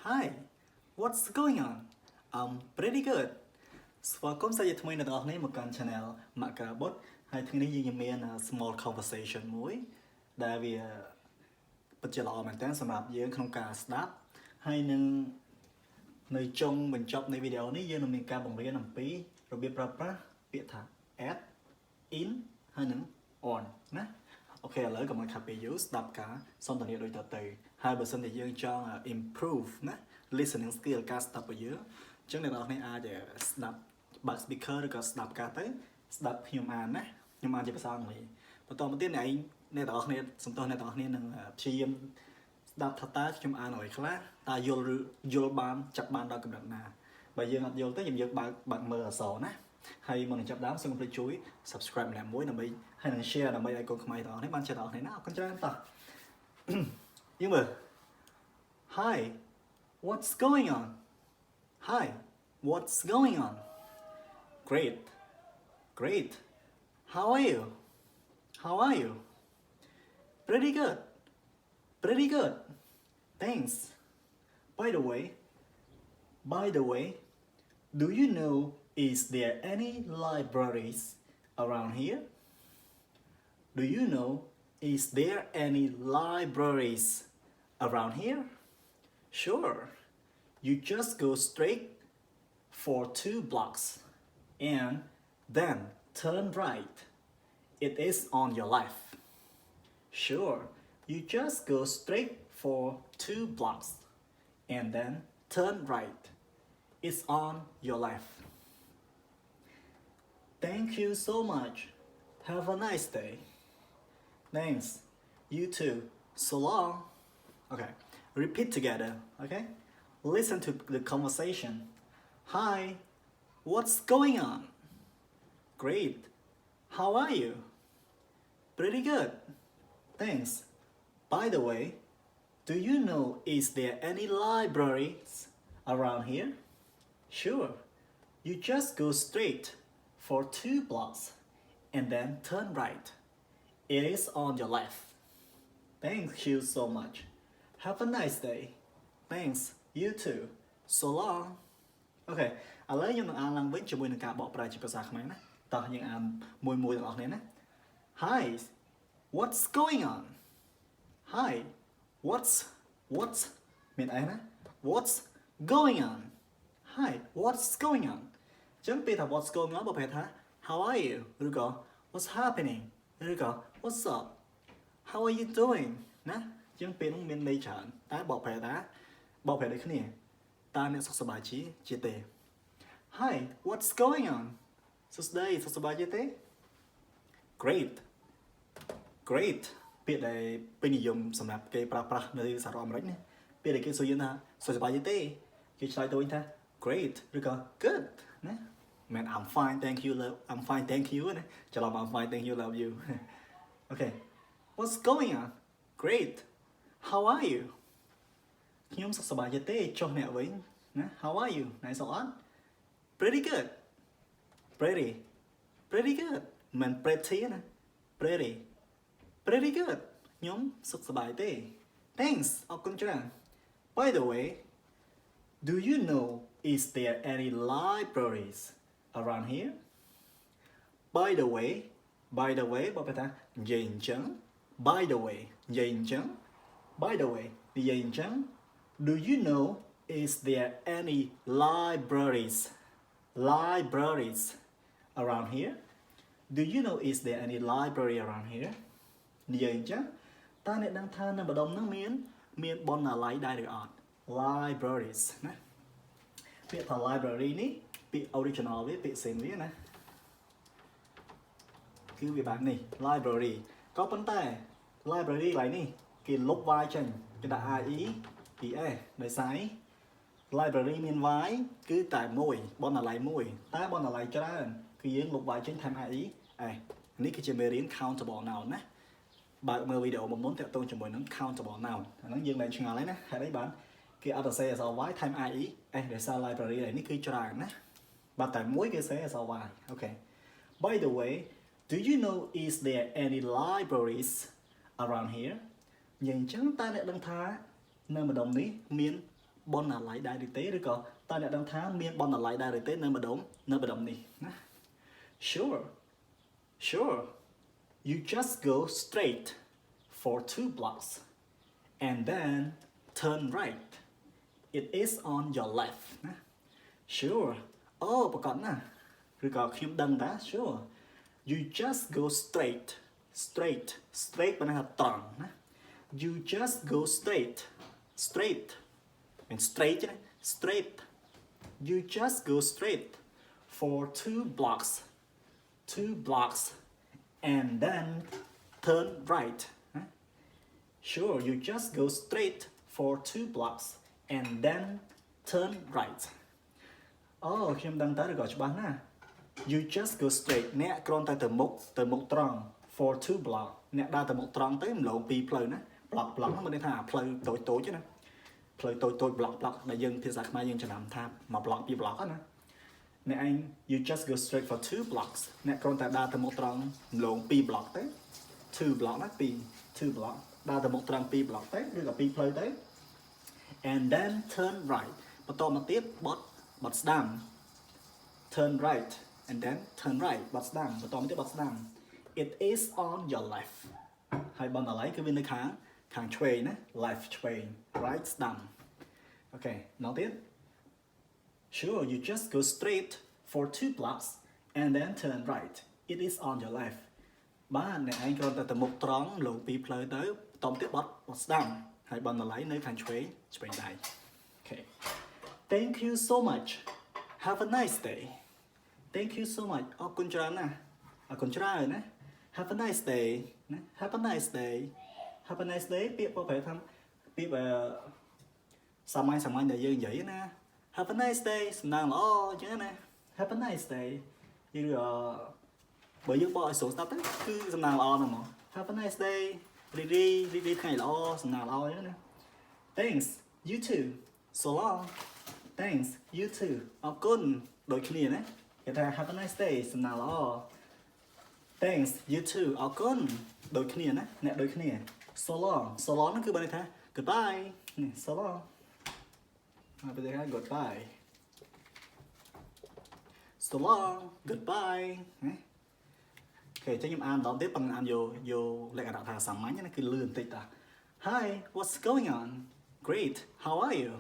Hi, what's going on? Pretty good. ស្វាគមន៍សាជាថ្មីអ្នកទាំងអស់គ្នាមកកាន់ Channel Macabot ហើយថ្ងៃនេះយើងមាន small conversation មួយដែលវាពិតជាល្អមែនតើសម្រាប់យើងក្នុងការស្ដាប់ហើយនឹងនៅចុងបញ្ចប់នៃវីដេអូនេះយើងនឹងមានការបង្រៀនអំពីរបៀបប្រើប្រាស់ពាក្យថា add in ហើយនឹង on ណាអូខេឥឡូវកុំឲ្យខាត់ពេលយូរស្ដាប់ការសន្ទនាដូចតទៅហើយបើសិនជាយើងចង់ improve ណា listening skill ការស្ដាប់របស់យើងអញ្ចឹងអ្នកនរគ្នាអាចស្ដាប់បើក speaker ឬក៏ស្ដាប់ការទៅស្ដាប់ខ្ញុំអានណាខ្ញុំអានជាភាសាអង់គ្លេសបន្តមកទៀតអ្នកទាំងអស់គ្នាសំទោសអ្នកទាំងអស់គ្នានឹងព្យាយាមស្ដាប់ថាតើខ្ញុំអានអ្វីខ្លះតើយល់បានចាប់បានដល់កម្រិតណាបើយើងអត់យល់ទេយើងបើកមើលអក្សរណាហើយមុននឹងចាប់ដើមសូមកុំភ្លេចជួយ subscribe ម្នាក់មួយដើម្បីហើយនឹង share ដើម្បីឲ្យកូនខ្មែរទាំងអស់គ្នាបានចេះទាំងអស់គ្នាណាអរគុណច្រើនតោះយើងមើល Hi what's going on Hi what's going on Great great how are you Pretty good thanks by the way do you know is there any libraries around here do you know is there any libraries around here sure you just go straight for 2 blocks and then turn right it is on your left sure you just go straight for 2 blocks and then turn right it's on your left thank you so much have a nice day thanks you too so long okay repeat together okay listen to the conversation hi what's going on great how are you pretty good thanks by the way do you know is there any libraries around here sure you just go straight for 2 blocks and then turn right it is on your left thank you so much have a nice day thanks you too so long អូខេឥឡូវខ្ញុំនឹងអានឡើងវិញជាមួយនឹងការបកប្រែជាភាសាខ្មែរណាតោះយើងអានមួយទាំងអស់គ្នាណា Hi what's going on Hi what's មានអីណា What's going on Hi what's going on អញ្ចឹងពេលថា What's going on បើប្រែថា How are you ឬក៏ What's happening ឬក៏ What's up How are you doing ណាអញ្ចឹងពេលនោះមានន័យច្រើនតែបកប្រែដូចគ្នាតើអ្នកសុខសប្បាយជាទេ Hi what's going on សួស្តីសុខសប្បាយជាទេ Great ពាក្យដែលពេញនិយមសម្រាប់គេប្រើប្រាស់នៅសហរដ្ឋអាមេរិកណាពេលដែលគេសួរយើងថាសុខសប្បាយទេគេឆ្លើយទៅវិញថា Great ឬក៏ Good ណាមិន I'm fine thank you love I'm fine thank you ណាច្រឡំ I'm fine thank you love you Okay what's going on Great how are you ខ្ញុំសុខសប្បាយទេចុះអ្នកវិញណា How are you ណៃសុខអត់ Pretty good pretty good មិន pretty ណា pretty good ខ្ញុំសុខសប្បាយទេ Thanks អរគុណច្រើន By the way do you know is there any libraries around here By the way បើប្រថានិយាយអញ្ចឹង By the way និយាយអញ្ចឹង By the way និយាយអញ្ចឹង Do you know is there any libraries around here Do you know is there any library around here និយាយអញ្ចឹងតើអ្នកដឹងថានៅម្ដុំហ្នឹងមានបណ្ណាល័យដែរឬអត់ libraries ណាពាក្យថា library នេះពាក្យ original វាពាក្យផ្សេងវាណាគឺវាបែបនេះ library ក៏ប៉ុន្តែ library កន្លែងនេះគេលុប y ចេញគេដាក់ ie es ដោយសារ library មាន y គឺតែមួយបណ្ណាល័យមួយតែបណ្ណាល័យច្រើនគឺយើងលុប y ចេញថែម ie es នេះគឺជាមេរៀន countable noun ណាបើកមើលវីដេអូមុនតាក់ទងជាមួយនឹង countable noun អាហ្នឹងយើងមិនឆ្ងល់ទេណាហេតុអីបានគេអត់ទៅសេអក្សរ y ថែម ie es ដោយសារ library នេះគឺច្រើនណាបាត់តែមួយគេសេអក្សរ y អូខេ By the way do you know is there any libraries around here និយាយអញ្ចឹងតើអ្នកដឹងថានៅម្ដុំនេះមាន bon là lại đại tế rồi còn ta đã đang thá miên bon là lại đại tế nơi mà đóng đi nè. Sure, you just go straight for 2 blocks and then turn right. It is on your left nè. Sure, bà con nè, rồi còn khi đăng đã sure. You just go straight bên này là tròn nè. You just go straight and straight chứ, straight. You just go straight for 2 blocks and then turn right. Sure, you just go straight for 2 blocks and then turn right. Khi em đăng tới được gọi cho bạn nè. You just go straight nè, con tay từ mục tròn for 2 blocks. Nè đa từ mục tròn tới lộ pi pleu nè. Block nó mình đang thả pleu tối chứ nè. Pleu tối block là dân thì giặc mai dân cho làm tham mà block pi block á nè. Nè anh, you just go straight for 2 blocks. Nè con tay đa từ mục tròn lộ pi block tới. 2 block nó pi 2 block. Đa từ mục tròn pi block tới, rồi là pi pleu tới. And then turn right. Bắt đầu mà tiếp bật đam. Turn right and then turn right. Bật đam, bắt đầu mà tiếp bật đam. It is on your left. Hai bên là lấy cái bên này kháng train á, left train, right đam. Ok, nói tiếp. Sure, you just go straight for 2 blocks and then turn right. It is on your left. Ba này anh còn từ một tròn lộ pi pleu tới, tóm tiếp bật đam. Hai bên là lấy nơi kháng train này. Ok. Thank you so much. Have a nice day. Thank you so much. Con chào nè. Con chào nè. Have a nice day. Have a nice day. Have a nice day. Biết có phải thăm. Biết về sao mai để dương vậy nè. Have a nice day. Nào lo chứ nè. Have a nice day. Như bởi dương bỏ số stop đấy. Cứ nào lo nè mà. Have a nice day. Đi ngày lo. Nào lo chứ nè. Thanks. You too. So long. Thanks. You too. Con đôi khi nè. Người ta have a nice day. Nào lo. Thanks, you too. Con đôi khi nè, nè đôi khi nè. So long nó cứ bên này thôi. Goodbye. So long. Bây giờ goodbye. So long. Goodbye. Ok, cho em ăn đón tiếp bằng ăn vô lại cả đạo thà sắm máy nhé, nó cứ lươn tích ta. Hi, what's going on? Great, how are you?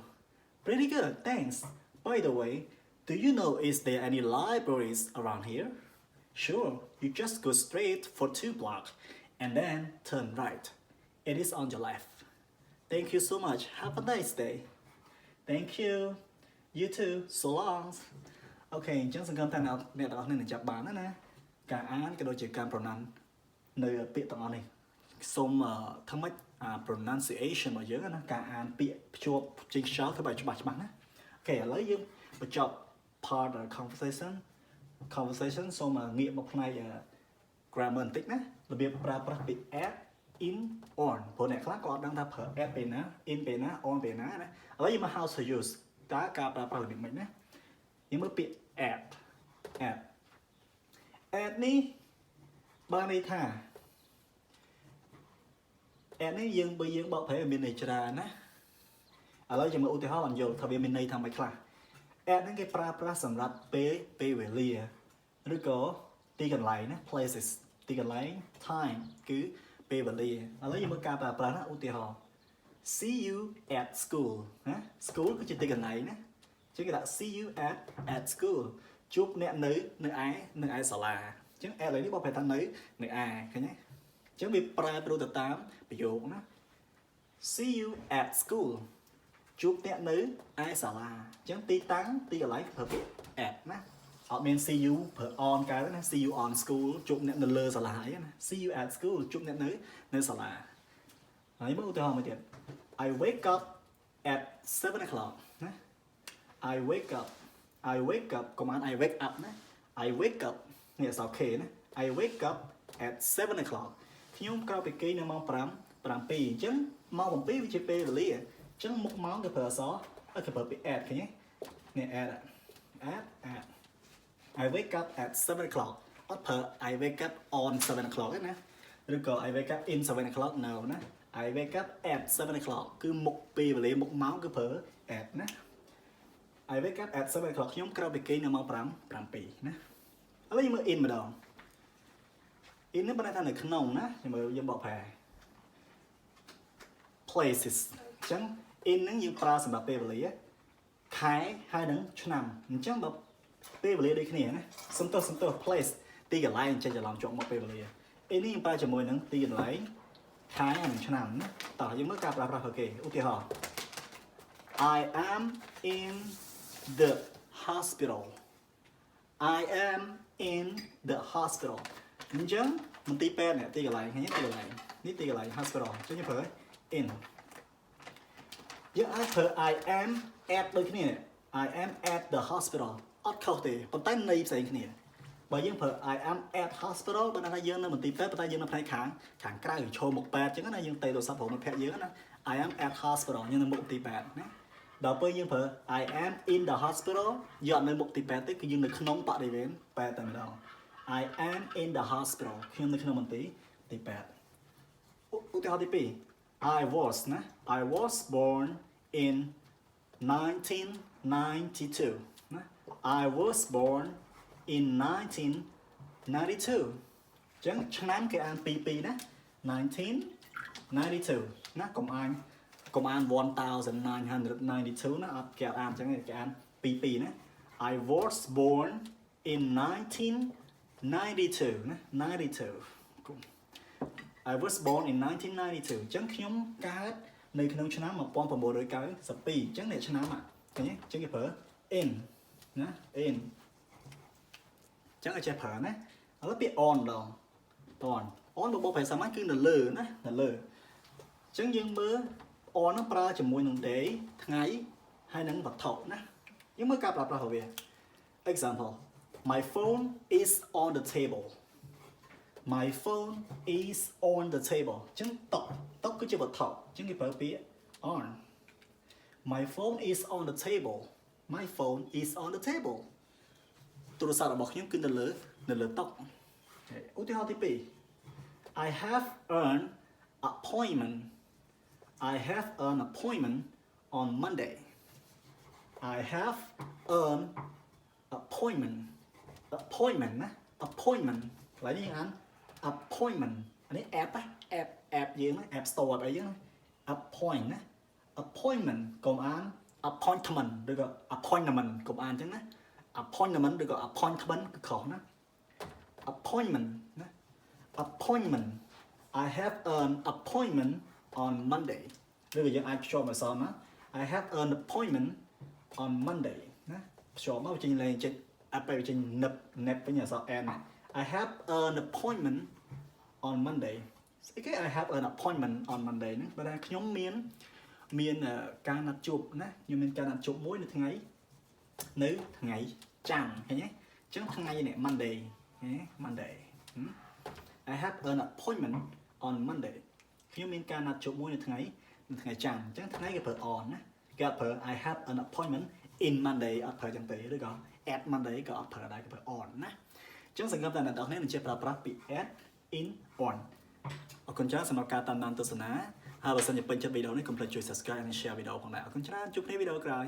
Pretty good, thanks. By the way, do you know is there any libraries around here? Sure, you just go straight for 2 blocks and then turn right. It is on your left. Thank you so much. Have a nice day. Thank you. You too. So long. Ok, chẳng sẵn tay nào nè đó nên là chạp bán đó nè. Cả án cái đôi chỉ cam pronoun nơi bị tặng này. Xong thắc mắc pronunciation mà dưới đó cả án bị chụp chính xác thứ bảy cho bạn á. Ok, lấy dương và chọc part of conversation xong mà nghiệm một này grammar tích nè là việc pra bị add in on bộ này khác có đang ta phở add bên á in bên á on bên á nè lấy mà how to use ta cả pra được mình nè nhưng mà bị add ní ban đây thà add ní dương bây dương bảo phải ở bên này ra nè lấy cho mà ưu tiên hóa làm nhiều thay vì bên này thằng mày khác add những cái pra sẵn rạch về lìa rồi có tí gần lại nè places tí gần lại time cứ về lìa lấy như một ca pra nó ưu tiên họ see you at school school có chỉ tí gần lại nè chứ cái là see you at school chúc nè nữ ai sợ là chứ add lấy đi bảo phải ta nữ ai cái nhé chứ bị pra pro tập 8 ví dụ nó see you at school chúc nè nữ ai sợ là chẳng tí tán tí ở lại hợp at nè ở bên see you on cái đó nè see you on school chúc nè lơ sợ là nè see you at school chúc nè nữ sợ là ấy mới ưu mới tiền I wake up at 7 o'clock nè I wake up command I wake up nè I wake up nghe sao kề nè I wake up at 7 o'clock khi nhung cao bị kia nó mong pram pi chứ mong bằng pi với chữ pi là lý chẳng một món cái phở xó cái phở bị add cái nhé nè add I wake up at 7 o'clock I wake up on 7 o'clock nè rồi còn I wake up in 7 o'clock nào nè I wake up at 7 o'clock cứ một pi và lấy một máu cái phở at ណា I wake up at 7 o'clock ខ្ញុំក្រោកពីគេងនៅម៉ោង5 7ណាឥឡូវយើងមើល in ម្ដង in នេះបានថានៅក្នុងណាយើងមើលយើងបកប្រែ places អញ្ចឹង in ហ្នឹងយើងប្រើសម្រាប់ពេលវេលាខែហើយនឹងឆ្នាំអញ្ចឹងបើពេលវេលាដូចគ្នាណាសំទោស place ទីកន្លែងចេញច្រឡំជាប់មកពេលវេលា in នេះយើងប្រើជាមួយនឹងទីកន្លែងខែហើយនឹងឆ្នាំណាតោះយើងមើលការប្រើប្រាស់របស់គេឧទាហរណ៍ I am in the hospital I am in the hospital អញ្ចឹងមន្ទីរពេទ្យនេះទីកន្លែងឃើញទីកន្លែងនេះទីកន្លែង hospital អញ្ចឹងយើងប្រើ in យើងអាចប្រើ I am at ដូចគ្នា I am at the hospital អត់ខុសទេប៉ុន្តែន័យផ្សេងគ្នាបើយើងប្រើ I am at hospital បើថាយើងនៅមន្ទីរពេទ្យប៉ុន្តែយើងនៅផ្នែកខាងក្រៅឈរមុខពេទ្យអញ្ចឹងណាយើងទៅទូរស័ព្ទព្រមមិត្តភក្តិយើងណា I am at hospital យើងនៅមុខមន្ទីរពេទ្យណាដល់ពេលយើងប្រើ I am in the hospital យើងអត់នៅមុខទីពេទ្យទេគឺយើងនៅក្នុងបរិវេណពេទ្យតែម្ដង I am in the hospital ខ្ញុំនៅក្នុងមន្ទីរពេទ្យឧទាហរណ៍ទី2 I was ណា I was born in 1992 ណា I was born in 1992 អញ្ចឹងឆ្នាំគេអាន22ណា1992ណាកុំអាន1992ណាអត់គេអានអញ្ចឹងគេអាន22ណា I was born in 1992ណា92 I was born in 1992អញ្ចឹងខ្ញុំកើតនៅក្នុងឆ្នាំ1992អញ្ចឹងនេះឆ្នាំឃើញទេអញ្ចឹងគេប្រើ in ណា in អញ្ចឹងឲ្យចេះប្រើណាឥឡូវពាក្យ on ម្ដង on បបោភាសាសាមញ្ញគឺនៅលើណានៅលើអញ្ចឹងយើងមើល on ហ្នឹងប្រើជាមួយនឹង day ថ្ងៃហើយនឹងវត្ថុណាយើងមើលការប្រើប្រាស់របស់វា example my phone is on the table my phone is on the table អញ្ចឹងតុគឺជាវត្ថុអញ្ចឹងគេប្រើពាក្យ on my phone is on the table my phone is on the table ទូរស័ព្ទរបស់ខ្ញុំគឺនៅលើតុឧទាហរណ៍ទី2 I have an appointment I have an appointment on Monday I have an appointment ណា appointment ឡើយនេះអាន appointment អានេះ app យើងណា app store អីហ្នឹង appoint ណា appointment កុំអាន appointment ឬក៏ appointment កុំអានអញ្ចឹងណា appointment ឬក៏ appointment គឺខុសណា appointment ណា appointment I have an appointment on Monday ឬក៏យើងអាចភ្ជាប់អក្សរណា I have an appointment on Monday ណាភ្ជាប់មកចេញលេងចេញអត់ទៅចេញ nip វិញអក្សរ n I have an appointment on Monday ស្អីគេ I have an appointment on Monday ហ្នឹងបើថាខ្ញុំមានការណាត់ជួបណាខ្ញុំមានការណាត់ជួបមួយនៅថ្ងៃច័ន្ទឃើញទេអញ្ចឹងថ្ងៃនេះ Monday Monday I have an appointment on Monday ខ្ញុំមានការណាត់ជួបមួយនៅថ្ងៃច័ន្ទអញ្ចឹងថ្ងៃគេប្រើ on ណាគេប្រើ I have an appointment in Monday អត់ប្រើចឹងទេឬក៏ at Monday ក៏អត់ប្រើដែរគេប្រើ on ណាអញ្ចឹងសង្ឃឹមថាអ្នកនរគ្នានឹងចេះប្រើប្រាស់ពី at in on អរគុណច្រើនសម្រាប់ការតាមដានទស្សនាហើយបើសិនជាពេញចិត្តវីដេអូនេះកុំភ្លេចជួយ Subscribe និង Share វីដេអូផងដែរអរគុណច្រើនជួបគ្នាវីដេអូក្រោយ